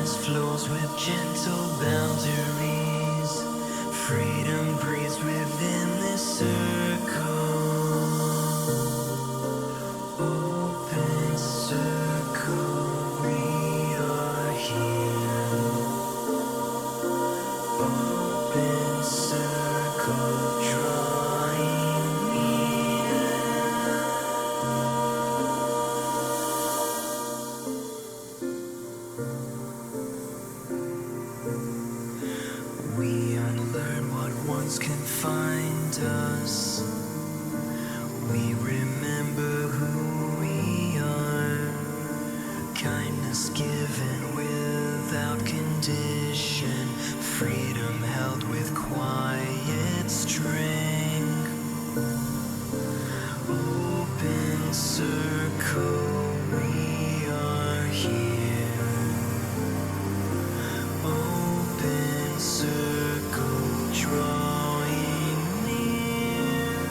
Lightness flows with gentle boundaries. Freedom breathes within this circle. Open circle, we are here. Open circle, drawing near. We unlearn what once confined us. We remember who we are. Kindness given without condition. Freedom held with quiet strength. Open circle, we are here. Open circle, drawing near.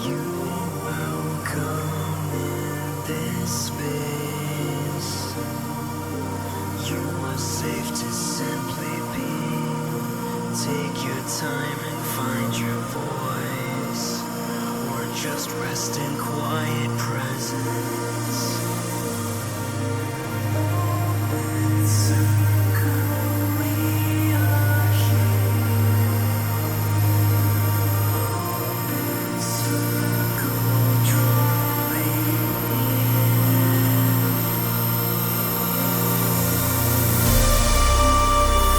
You're welcome in this space. You are safe to simply be. Take your time and find your voice, or just rest in quiet presence. Open circle, we are here. Open circle, drawing near.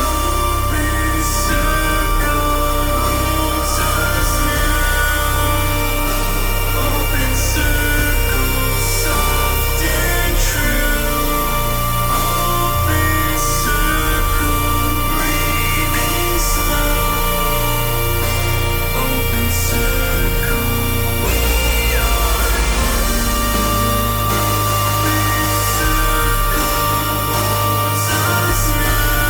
Open circle, holds us now. Open circle, soft and true. Open circle, breathing slow. Open circle, we are. Open circle, holds us now.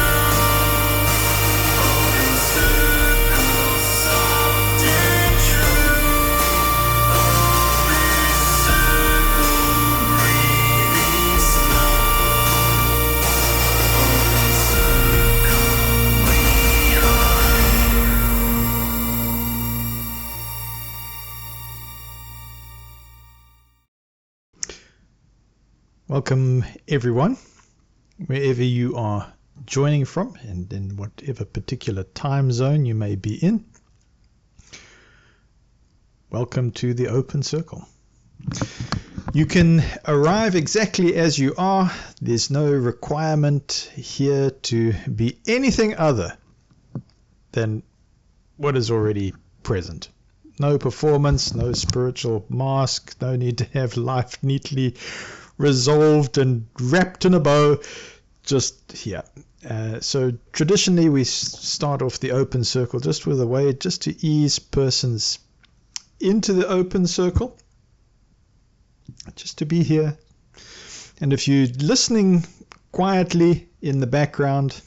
Open circle, soft and true. Open circle, breathing slow. Open circle, we are. Welcome everyone, wherever you are joining from and in whatever particular time zone you may be in. Welcome to the Open Circle. You can arrive exactly as you are. There's no requirement here to be anything other than what is already present. No performance, no spiritual mask, no need to have life neatly resolved and wrapped in a bow, just here. So traditionally we start off the open circle just with a way just to ease persons into the open circle, just to be here. And if you're listening quietly in the background,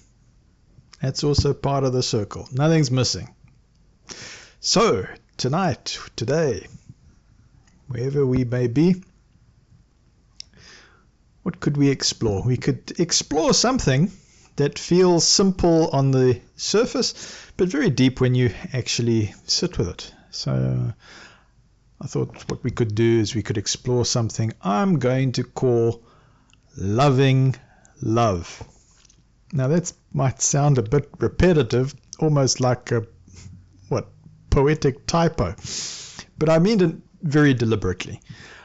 that's also part of the circle. Nothing's missing. So tonight, today, wherever we may be, what could we explore? We could explore something that feels simple on the surface, but very deep when you actually sit with it. So I thought what we could do is we could explore something I'm going to call loving love. Now that might sound a bit repetitive, almost like a poetic typo, but I mean it very deliberately.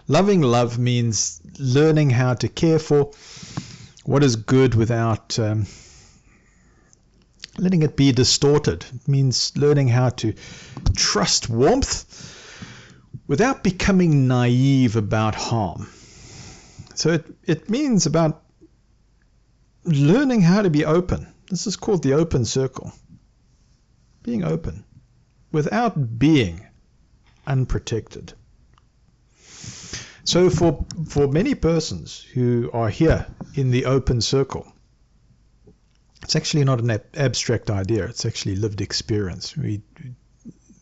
Loving love means learning how to care for what is good without letting it be distorted. It means learning how to trust warmth without becoming naive about harm. So it means about learning how to be open. This is called the open circle. Being open without being unprotected. So for many persons who are here in the open circle, it's actually not an abstract idea. It's actually lived experience.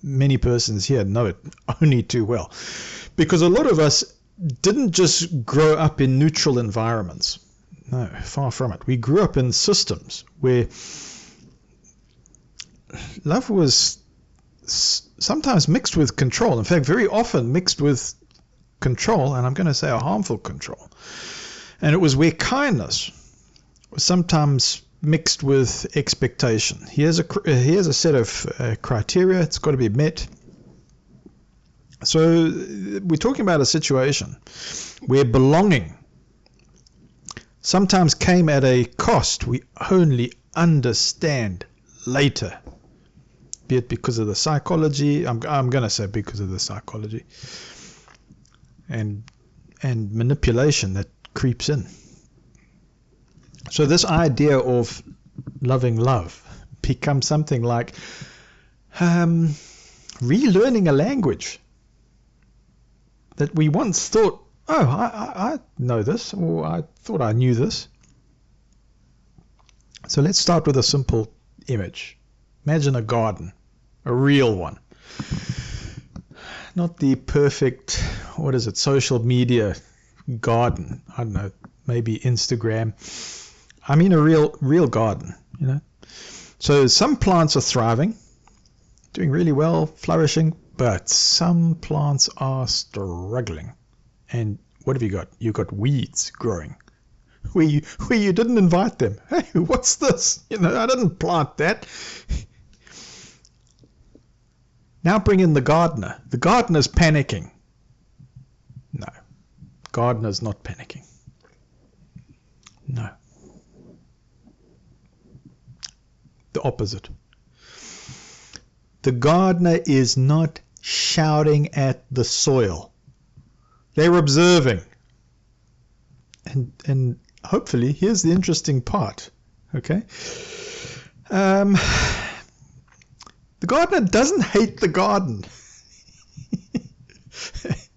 Many persons here know it only too well, because a lot of us didn't just grow up in neutral environments. No, far from it. We grew up in systems where love was sometimes mixed with control. In fact, very often mixed with control, and I'm going to say a harmful control. And it was where kindness was sometimes mixed with expectation. Here's a set of criteria. It's got to be met. So we're talking about a situation where belonging sometimes came at a cost we only understand later, be it because of the psychology. I'm going to say because of the psychology and manipulation that creeps in. So this idea of loving love becomes something like relearning a language that we once thought, oh, I know this, or I thought I knew this. So let's start with a simple image. Imagine a garden, a real one. Not the perfect, social media garden. I don't know, maybe Instagram. I mean a real garden, you know. So some plants are thriving, doing really well, flourishing, but some plants are struggling. And what have you got? You've got weeds growing where you didn't invite them. Hey, what's this? You know, I didn't plant that. Now bring in the gardener. The gardener's panicking. No, gardener's not panicking. No. The opposite. The gardener is not shouting at the soil. They're observing. And hopefully, here's the interesting part. Okay? The gardener doesn't hate the garden.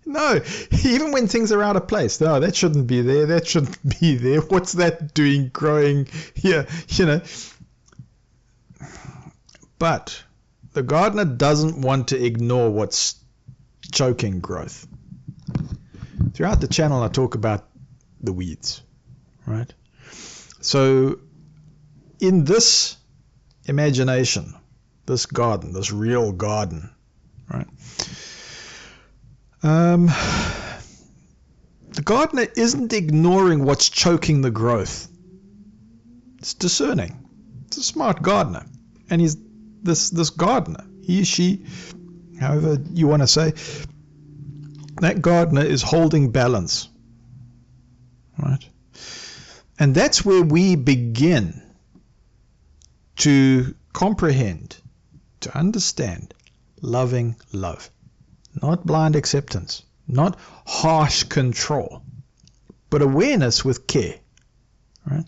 No, even when things are out of place. No, that shouldn't be there. That shouldn't be there. What's that doing growing here? You know. But the gardener doesn't want to ignore what's choking growth. Throughout the channel, I talk about the weeds, right? So in this imagination, this garden, this real garden, right? The gardener isn't ignoring what's choking the growth. It's discerning. It's a smart gardener. And he's this gardener, he, she, however you want to say, that gardener is holding balance, right? And that's where we begin to comprehend, to understand loving love. Not blind acceptance, not harsh control, but awareness with care, right?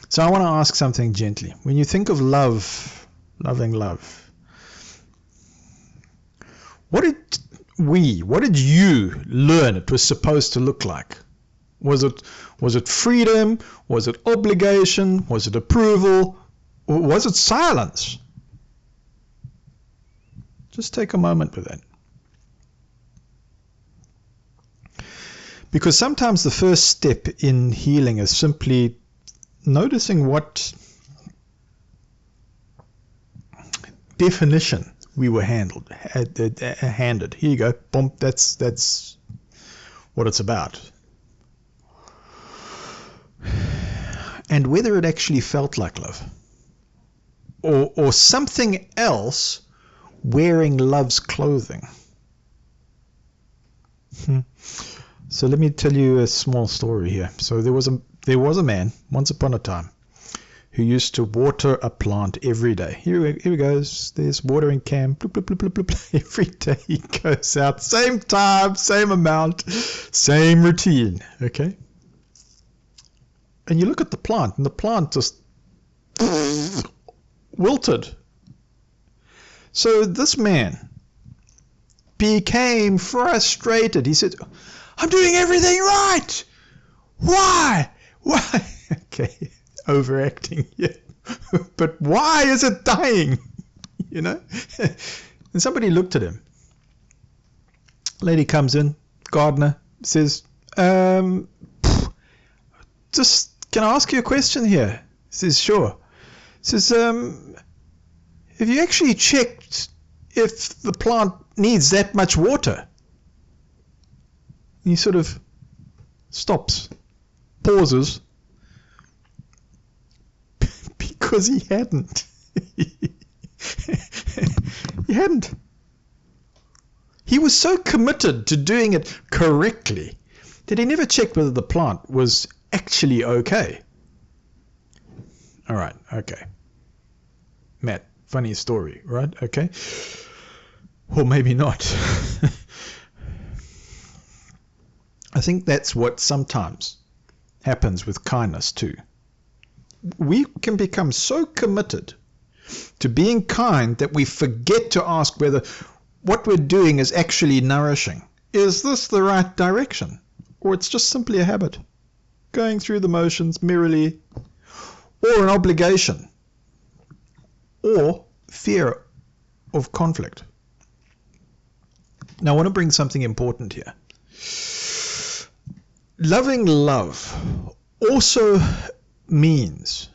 So I want to ask something gently. When you think of love, loving love, what did you learn it was supposed to look like? Was it freedom? Was it obligation? Was it approval? Or was it silence? Just take a moment with that. Because sometimes the first step in healing is simply noticing what definition we were handed. Here you go. Boom. That's what it's about. And whether it actually felt like love, or something else wearing love's clothing. So let me tell you a small story here. So there was a man once upon a time who used to water a plant every day. Here he goes. There's watering can. Bloop, bloop, bloop, bloop, bloop. Every day he goes out. Same time, same amount, same routine. Okay? And you look at the plant, and the plant just wilted. So this man became frustrated. He said, I'm doing everything right. Why? Okay, overacting. Yeah. But why is it dying? You know? And somebody looked at him. Lady comes in, gardener, says, just can I ask you a question here? Says, sure. Says, have you actually checked if the plant needs that much water? He sort of stops, pauses, because he hadn't. He hadn't. He was so committed to doing it correctly that he never checked whether the plant was actually okay. All right, okay. Matt, funny story, right? Okay. Or maybe not. I think that's what sometimes happens with kindness too. We can become so committed to being kind that we forget to ask whether what we're doing is actually nourishing. Is this the right direction? Or it's just simply a habit, going through the motions merely, or an obligation, or fear of conflict. Now I want to bring something important here. Loving love also means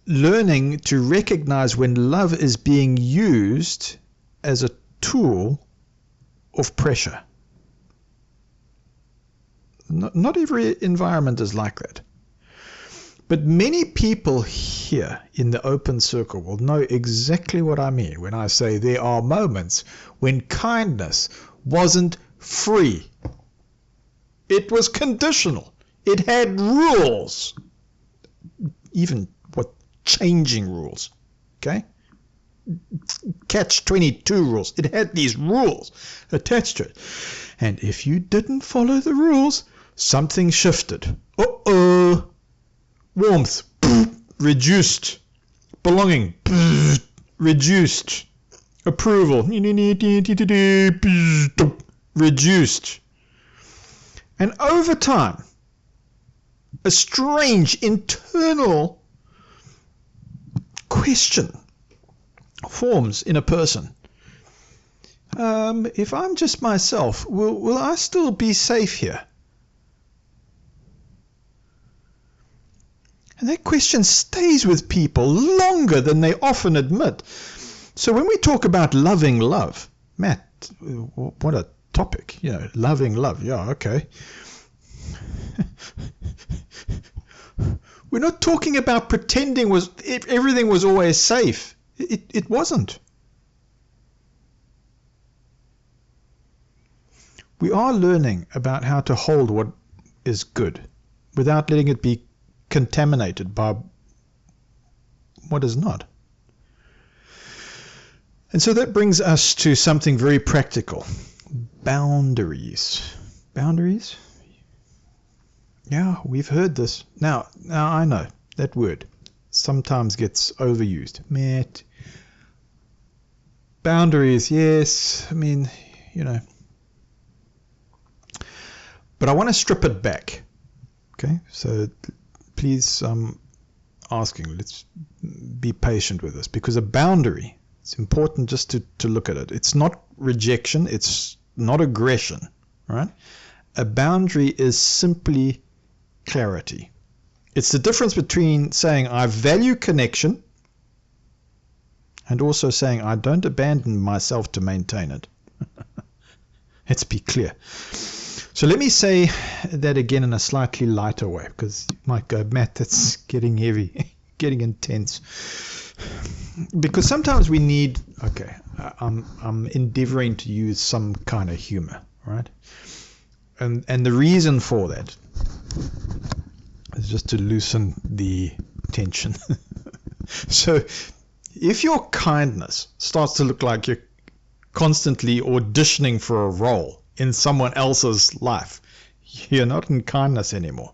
learning to recognize when love is being used as a tool of pressure. Not every environment is like that. But many people here in the open circle will know exactly what I mean when I say there are moments when kindness wasn't free. It was conditional. It had rules. Even changing rules. Okay? Catch-22 rules. It had these rules attached to it. And if you didn't follow the rules, something shifted. Uh-oh. Warmth. Reduced. Belonging. Reduced. Approval. Reduced. And over time, a strange internal question forms in a person. If I'm just myself, will I still be safe here? And that question stays with people longer than they often admit. So when we talk about loving love, Matt, what a topic, loving love. Yeah, okay. We're not talking about pretending everything was always safe. It wasn't. We are learning about how to hold what is good without letting it be contaminated by what is not. And so that brings us to something very practical. Boundaries. Boundaries? Yeah, we've heard this. Now I know that word sometimes gets overused. Matt. Boundaries, yes. I mean, But I want to strip it back. Okay, so please, asking, let's be patient with this, because a boundary, it's important just to look at it. It's not rejection, it's not aggression, right? A boundary is simply clarity. It's the difference between saying I value connection and also saying I don't abandon myself to maintain it. Let's be clear. So let me say that again in a slightly lighter way, because you might go, Matt, that's getting heavy, getting intense. Because sometimes we need, I'm endeavoring to use some kind of humor, right? And the reason for that is just to loosen the tension. So if your kindness starts to look like you're constantly auditioning for a role in someone else's life, you're not in kindness anymore.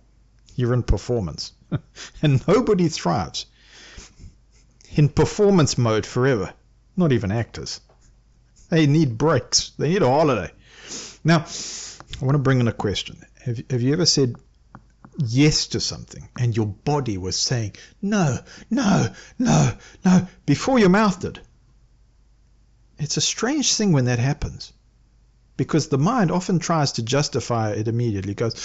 You're in performance. And nobody thrives in performance mode forever. Not even actors. They need breaks. They need a holiday. Now, I want to bring in a question. Have you ever said yes to something and your body was saying no, no, no, no before your mouth did? It's a strange thing when that happens. because the mind often tries to justify it immediately. It goes,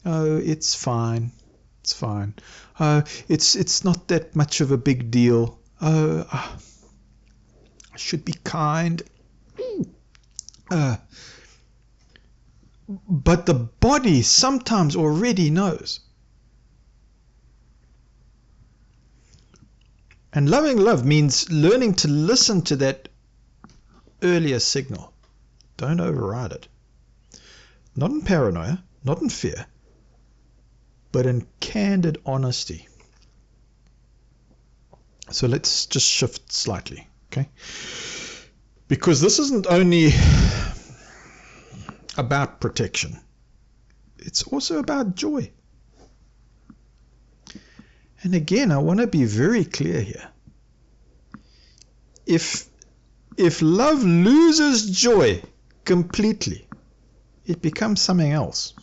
oh, it's fine. It's fine. Oh, it's not that much of a big deal. Oh, I should be kind. But the body sometimes already knows. And loving love means learning to listen to that earlier signal. Don't override it. Not in paranoia, not in fear, but in candid honesty. So let's just shift slightly, okay? Because this isn't only about protection. It's also about joy. And again, I want to be very clear here. If love loses joy completely, it becomes something else.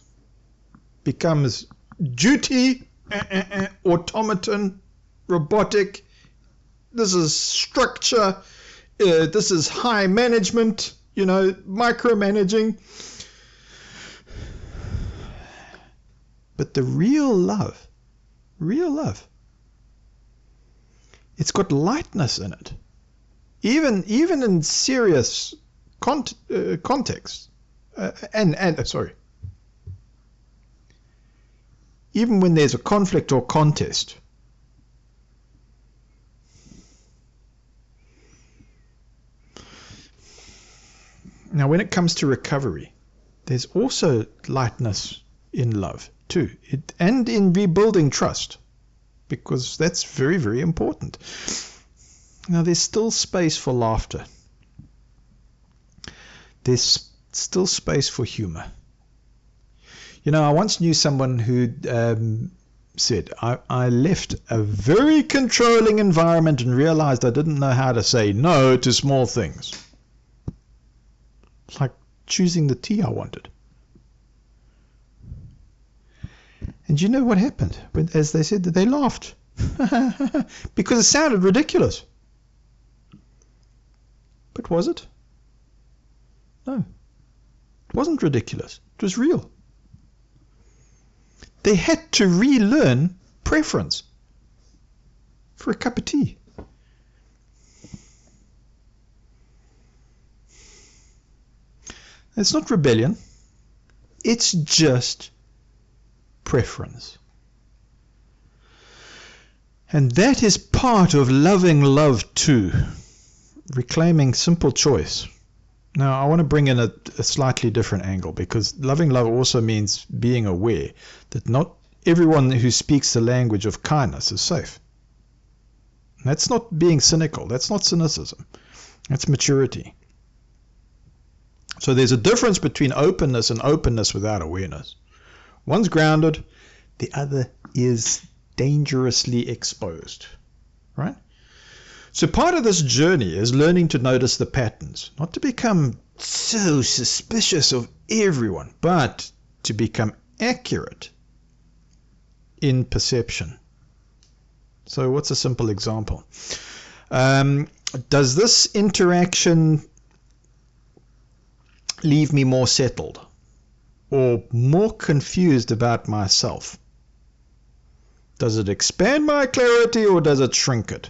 Becomes duty, automaton, robotic. This is structure. This is high management, micromanaging. But the real love, it's got lightness in it. Even in serious contexts. Even when there's a conflict or contest. Now, when it comes to recovery, there's also lightness in love too, and in rebuilding trust, because that's very, very important. Now, there's still space for laughter. There's still space for humor. I once knew someone who said, I left a very controlling environment and realized I didn't know how to say no to small things. Like choosing the tea I wanted. And you know what happened? As they said, they laughed. Because it sounded ridiculous. But was it? No. It wasn't ridiculous. It was real. They had to relearn preference for a cup of tea. It's not rebellion. It's just preference. And that is part of loving love too. Reclaiming simple choice. Now, I want to bring in a slightly different angle, because loving love also means being aware that not everyone who speaks the language of kindness is safe. That's not being cynical. That's not cynicism. That's maturity. So there's a difference between openness and openness without awareness. One's grounded, the other is dangerously exposed, right? So part of this journey is learning to notice the patterns, not to become so suspicious of everyone, but to become accurate in perception. So what's a simple example? Does this interaction leave me more settled or more confused about myself? Does it expand my clarity or does it shrink it?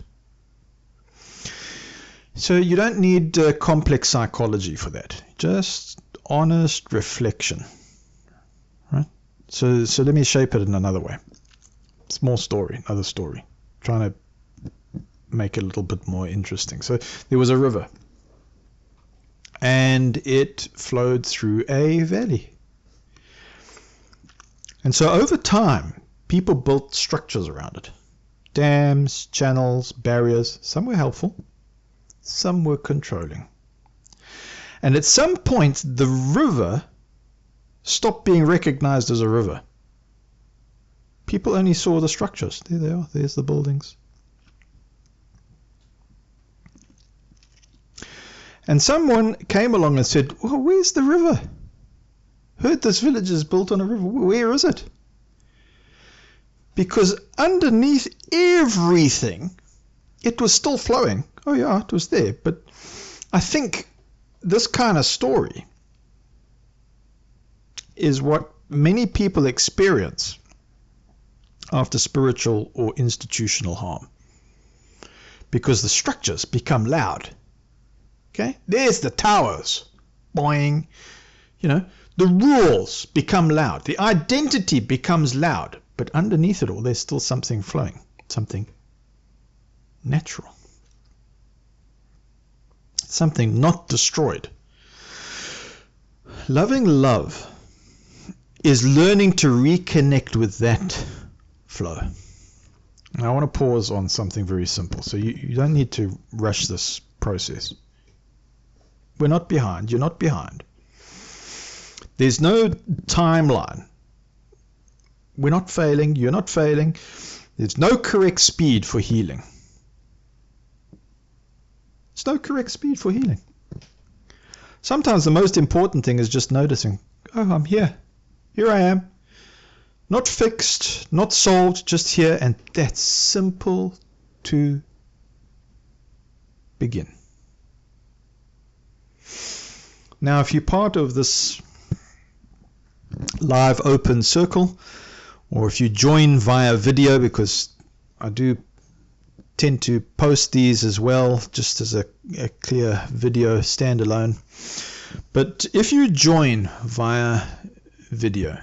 So you don't need complex psychology for that. Just honest reflection. Right? So let me shape it in another way. Small story, another story. Trying to make it a little bit more interesting. So there was a river. And it flowed through a valley. And so over time, people built structures around it. Dams, channels, barriers. Some were helpful. Some were controlling. And at some point, the river stopped being recognized as a river. People only saw the structures. There they are. There's the buildings. And someone came along and said, well, where's the river? Heard this village is built on a river. Where is it? Because underneath everything, it was still flowing. Oh yeah, it was there. But I think this kind of story is what many people experience after spiritual or institutional harm, because the structures become loud. Okay, there's the towers, boing. The rules become loud. The identity becomes loud. But underneath it all, there's still something flowing, something natural, something not destroyed. Loving love is learning to reconnect with that flow. Now, I want to pause on something very simple. So you don't need to rush this process. We're not behind. You're not behind. There's no timeline. We're not failing. You're not failing. There's no correct speed for healing. There's no correct speed for healing. Sometimes the most important thing is just noticing, oh, I'm here. Here I am. Not fixed, not solved, just here. And that's simple to begin. Now, if you're part of this live open circle, or if you join via video, because I do tend to post these as well, just as a clear video standalone. But if you join via video,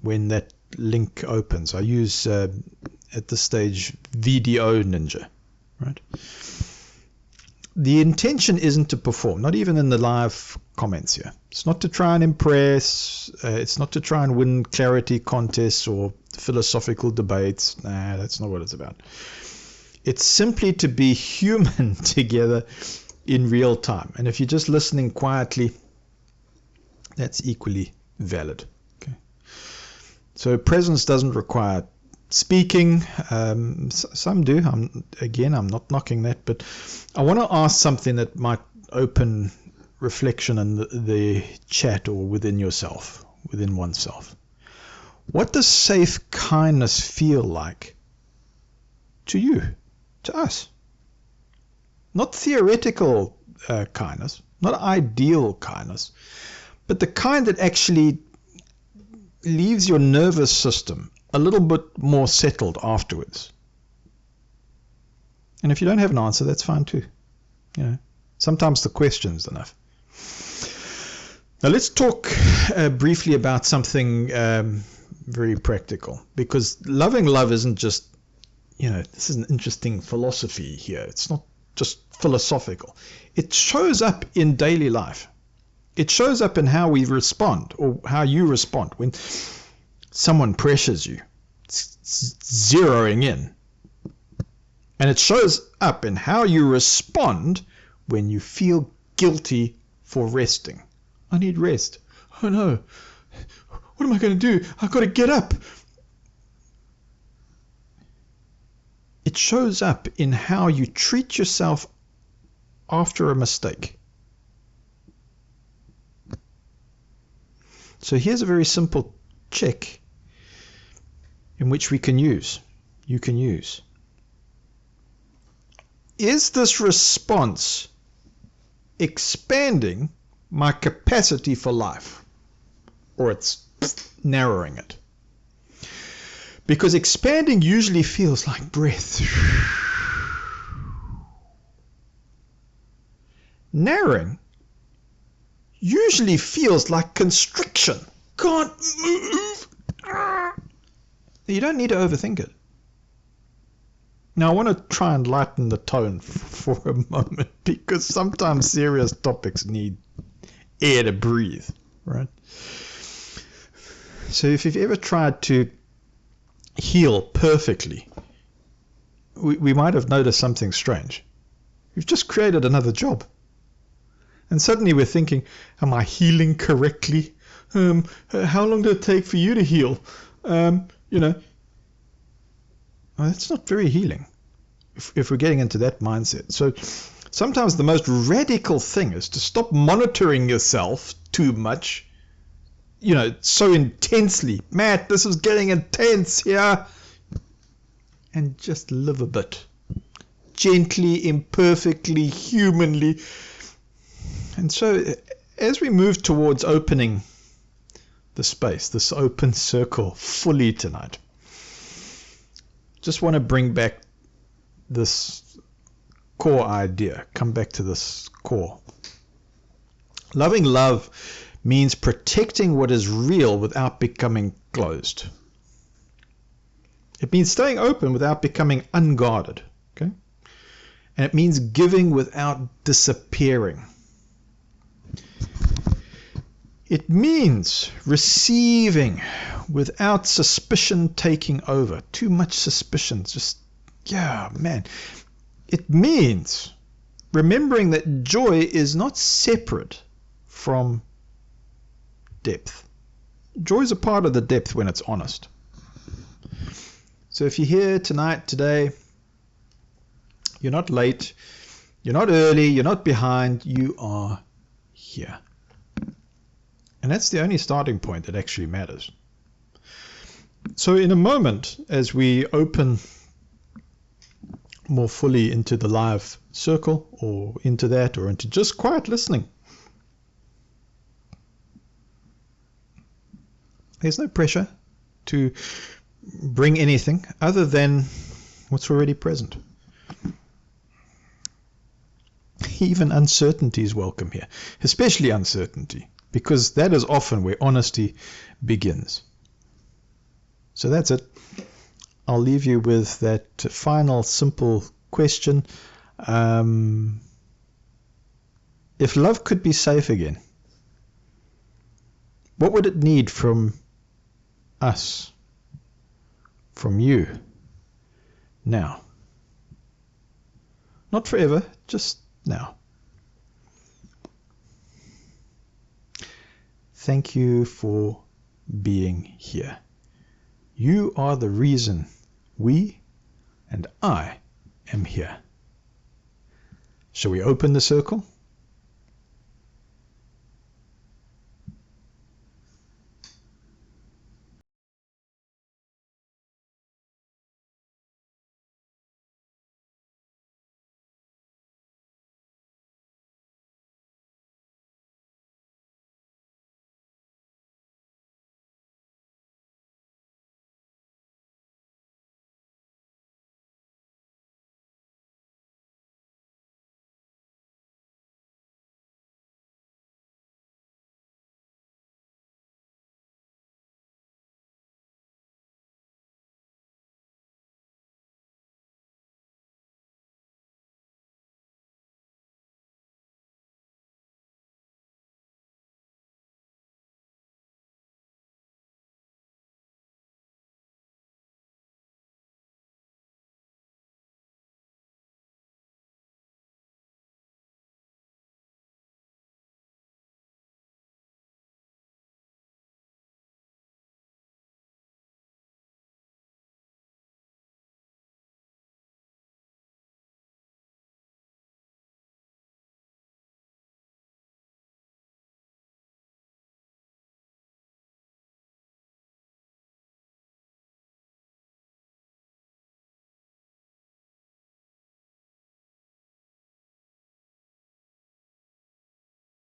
when that link opens, I use at this stage VDO Ninja, right? The intention isn't to perform, not even in the live comments here. It's not to try and impress. It's not to try and win clarity contests or philosophical debates. Nah, that's not what it's about. It's simply to be human together in real time. And if you're just listening quietly, that's equally valid. Okay. So presence doesn't require speaking. Some do. I'm not knocking that, but I want to ask something that might open reflection in the chat or within yourself, within oneself. What does safe kindness feel like to you, to us? Not theoretical kindness, not ideal kindness, but the kind that actually leaves your nervous system a little bit more settled afterwards. And if you don't have an answer, that's fine too. Sometimes the question's enough. Now let's talk briefly about something very practical, because loving love isn't just, this is an interesting philosophy here. It's not just philosophical. It shows up in daily life. It shows up in how we respond, or how you respond when someone pressures you. It's zeroing in. And it shows up in how you respond when you feel guilty for resting. I need rest. Oh no. What am I going to do? I've got to get up. It shows up in how you treat yourself after a mistake. So here's a very simple check in which you can use. Is this response expanding my capacity for life, or it's narrowing it? Because expanding usually feels like breath. Narrowing usually feels like constriction. Can't move. You don't need to overthink it. Now I want to try and lighten the tone for a moment, because sometimes serious topics need air to breathe, right? So if you've ever tried to heal perfectly, we might have noticed something strange. You've just created another job. And suddenly we're thinking, am I healing correctly? How long did it take for you to heal? Well, that's not very healing if we're getting into that mindset. So sometimes the most radical thing is to stop monitoring yourself too much, so intensely. Matt, this is getting intense here. And just live a bit. Gently, imperfectly, humanly. And so as we move towards opening the space, this open circle, fully tonight. Just want to bring back this core idea, come back to this core. Loving love means protecting what is real without becoming closed. It means staying open without becoming unguarded. Okay? And it means giving without disappearing. It means receiving without suspicion taking over. Too much suspicion. Just, yeah, man. It means remembering that joy is not separate from depth. Joy is a part of the depth when it's honest. So if you're here tonight, today, you're not late, you're not early, you're not behind, you are here. And that's the only starting point that actually matters. So in a moment, as we open more fully into the live circle, or into that, or into just quiet listening, there's no pressure to bring anything other than what's already present. Even uncertainty is welcome here, especially uncertainty, because that is often where honesty begins. So that's it. I'll leave you with that final simple question. If love could be safe again, what would it need from us, from you, now? Not forever, just now. Thank you for being here. You are the reason we and I am here. Shall we open the circle?